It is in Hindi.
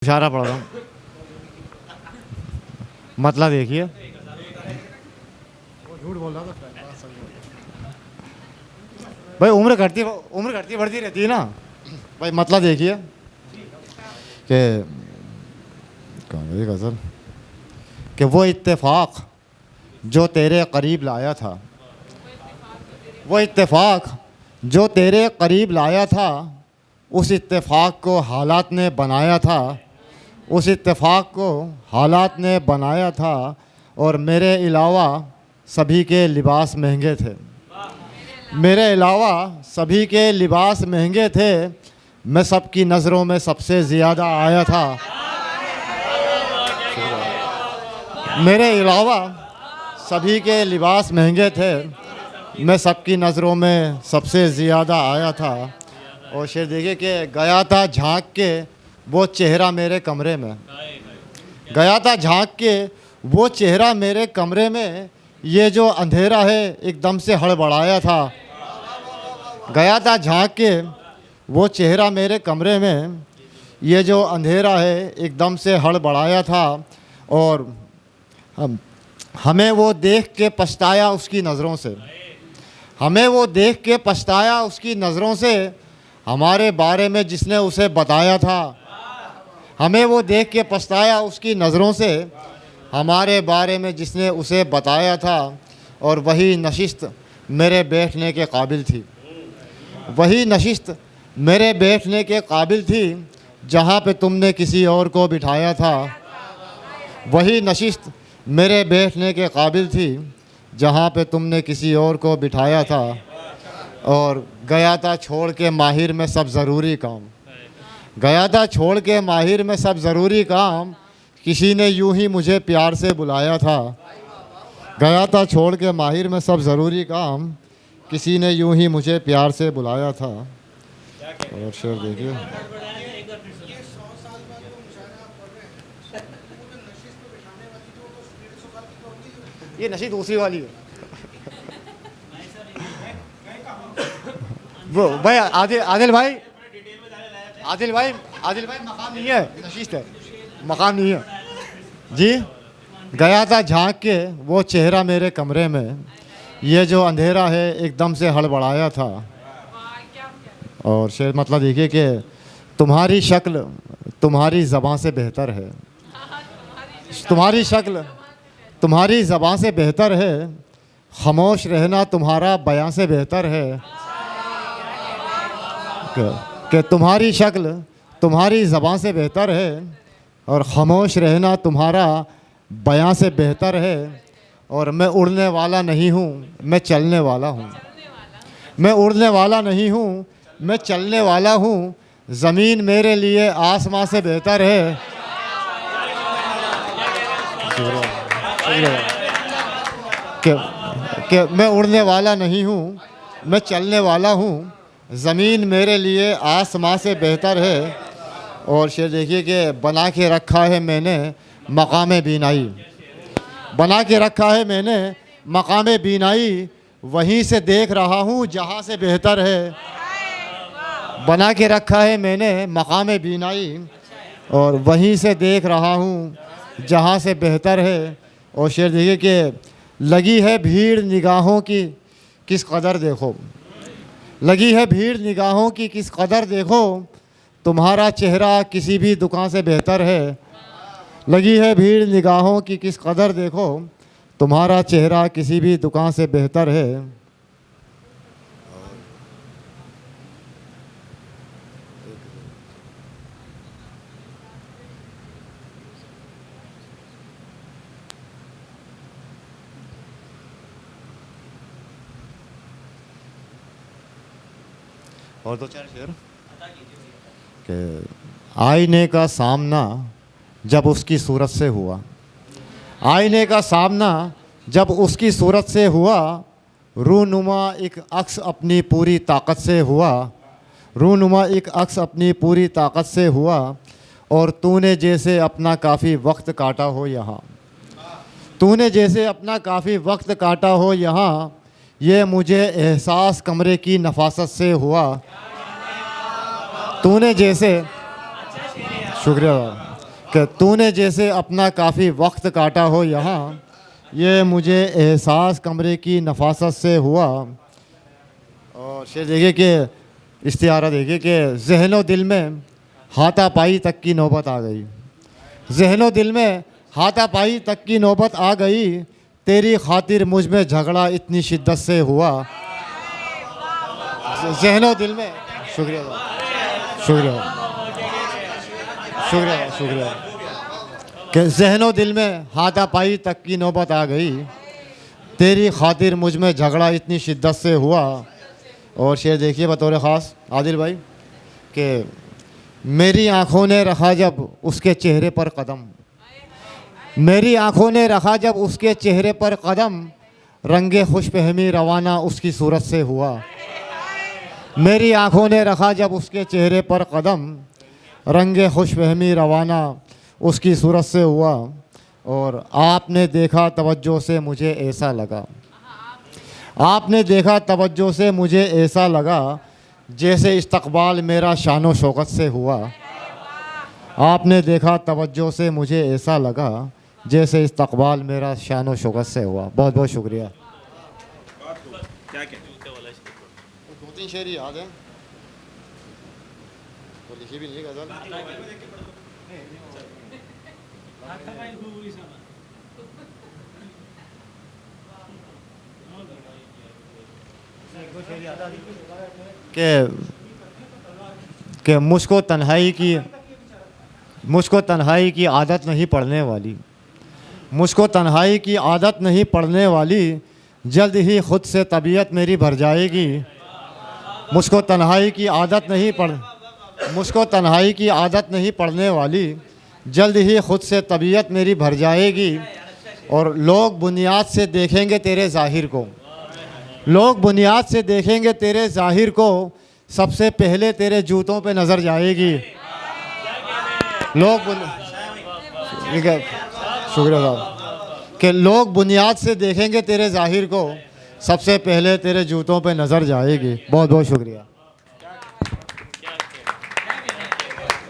इशारा पढ़ रहा हूँ, मतलब देखिए। झूठ बोल रहा था भाई। उम्र घटती बढ़ती रहती है ना भाई। मतलब देखिए कि कहाँ गई गज़ल, कि वो इत्तेफाक जो तेरे करीब लाया था, वो इत्तेफाक जो तेरे करीब लाया था, उस इत्तेफाक को हालात ने बनाया था, उस इत्तेफाक को हालात ने बनाया था। और मेरे अलावा सभी के लिबास महंगे थे, मेरे अलावा सभी के लिबास महंगे थे। मैं सबकी नज़रों में सबसे ज़्यादा आया था, मेरे अलावा सभी के लिबास महंगे थे। मैं सबकी नज़रों में सबसे ज़्यादा आया था। और शेर देखिए कि गया था झांक के वो चेहरा मेरे कमरे में, गया था झांक के वो चेहरा मेरे कमरे में। ये जो अंधेरा है एकदम से हड़बड़ाया था, गया था झांक के वो चेहरा मेरे कमरे में। ये जो अंधेरा है एकदम से हड़बड़ाया था। और हमें वो देख के पछताया उसकी नज़रों से, हमें वो देख के पछताया उसकी नज़रों से। हमारे बारे में जिसने उसे बताया था, हमें वो देख के पछताया उसकी नज़रों से, हमारे बारे में जिसने उसे बताया था। और वही नशिस्त मेरे बैठने के काबिल थी, वही नशिस्त मेरे बैठने के काबिल थी जहाँ पे तुमने किसी और को बिठाया था। वही नशिस्त मेरे बैठने के काबिल थी जहाँ पे तुमने किसी और को बिठाया था। और गया था छोड़ के माहिर में सब ज़रूरी काम, गया था छोड़ के माहिर में सब ज़रूरी काम। किसी ने यूं ही मुझे प्यार से बुलाया था, गया था छोड़ के माहिर में सब ज़रूरी काम। किसी ने यूं ही मुझे प्यार से बुलाया था। और शेर देखिए, ये नशीद दूसरी वाली है वो भाई। आदिल भाई, आदिल भाई, आदिल भाई मकाम नहीं है, नशीद है, मकाम नहीं है जी। गया था झांक के वो चेहरा मेरे कमरे में। ये जो अंधेरा है एकदम से हड़बड़ाया था। और शेर मतलब देखिए कि तुम्हारी शक्ल तुम्हारी ज़बान से बेहतर है, तुम्हारी शक्ल तुम्हारी ज़बान से बेहतर है। खामोश रहना तुम्हारा बयां से बेहतर है। कि तुम्हारी शक्ल तुम्हारी ज़बान से बेहतर है और ख़ामोश रहना तुम्हारा बयां से बेहतर है। और मैं उड़ने वाला नहीं हूँ, मैं चलने वाला हूँ, मैं उड़ने वाला नहीं हूँ, मैं चलने वाला हूँ। ज़मीन मेरे लिए आसमां से बेहतर है। कि मैं उड़ने वाला नहीं हूँ, मैं चलने वाला हूँ। ज़मीन मेरे लिए आसमां से बेहतर है। और शेर देखिए कि बना के रखा है मैंने मकाम बीनाई, बना के रखा है मैंने मकाम बीनाई। वहीं से देख रहा हूँ जहाँ से बेहतर है। बना के रखा है मैंने मकाम बीनाई और वहीं से देख रहा हूँ जहाँ से बेहतर है। और शेर देखिए कि लगी है भीड़ निगाहों की किस कदर देखो, लगी है भीड़ निगाहों की किस कदर देखो। तुम्हारा चेहरा किसी भी दुकान से बेहतर है। लगी है भीड़ निगाहों की किस कदर देखो, तुम्हारा चेहरा किसी भी दुकान से बेहतर है। और दो चार शेर कि आईने का सामना जब उसकी सूरत से हुआ, आईने का सामना जब उसकी सूरत से हुआ। रूनुमा एक अक्स अपनी पूरी ताकत से हुआ, रूनुमा एक अक्स अपनी पूरी ताकत से हुआ। और तूने जैसे अपना काफ़ी वक्त काटा हो यहाँ, तूने जैसे अपना काफ़ी वक्त काटा हो यहाँ। ये मुझे एहसास कमरे की नफासत से हुआ। तूने जैसे, शुक्रिया, कि तूने जैसे अपना काफ़ी वक्त काटा हो यहाँ, ये मुझे एहसास कमरे की नफासत से हुआ। और शेर देखिए कि इस्तिआरा देखिए कि ज़हनो दिल में हाथापाई तक की नौबत आ गई। ज़हनो दिल में हाथापाई तक की नौबत आ गई, तेरी खातिर मुझ में झगड़ा इतनी शिद्दत से हुआ। ज़हनो दिल में, शुक्रिया शुक्रिया शुक्रिया शुक्रिया, कि ज़हनो दिल में हाथापाई तक की नौबत आ गई, तेरी खातिर मुझ में झगड़ा इतनी शिद्दत से हुआ। और शेर देखिए बतौर ख़ास आदिल भाई कि मेरी आँखों ने रखा जब उसके चेहरे पर कदम, मेरी आँखों ने रखा जब उसके चेहरे पर कदम, रंगे खुशफहमी रवाना उसकी सूरत से हुआ। मेरी आँखों ने रखा जब उसके चेहरे पर कदम, रंगे खुशफहमी रवाना उसकी सूरत से हुआ। और आपने देखा तवज्जो से मुझे ऐसा लगा, आपने देखा तवज्जो से मुझे ऐसा लगा, जैसे इस्तकबाल मेरा शानो शौकत से हुआ। आपने देखा तवज्जो से मुझे ऐसा लगा, जैसे इस्तकबाल मेरा शानो शौकत से हुआ। बहुत बहुत शुक्रिया। दो तीन शेर याद हैं तो लिखी भी नहीं गज़ल। कि मुझको तन्हाई की आदत नहीं पड़ने वाली, मुझको तन्हाई की आदत नहीं पड़ने वाली, जल्द ही खुद से तबीयत मेरी भर जाएगी। मुझको तन्हाई की आदत नहीं पड़ने वाली, जल्द ही खुद से तबीयत मेरी भर जाएगी। और लोग बुनियाद से देखेंगे तेरे ज़ाहिर को, लोग बुनियाद से देखेंगे तेरे ज़ाहिर को, सबसे पहले तेरे जूतों पे नज़र जाएगी। शुक्रिया साहब, कि लोग बुनियाद से देखेंगे तेरे ज़ाहिर को, सबसे पहले तेरे जूतों पे नज़र जाएगी। बहुत बहुत शुक्रिया।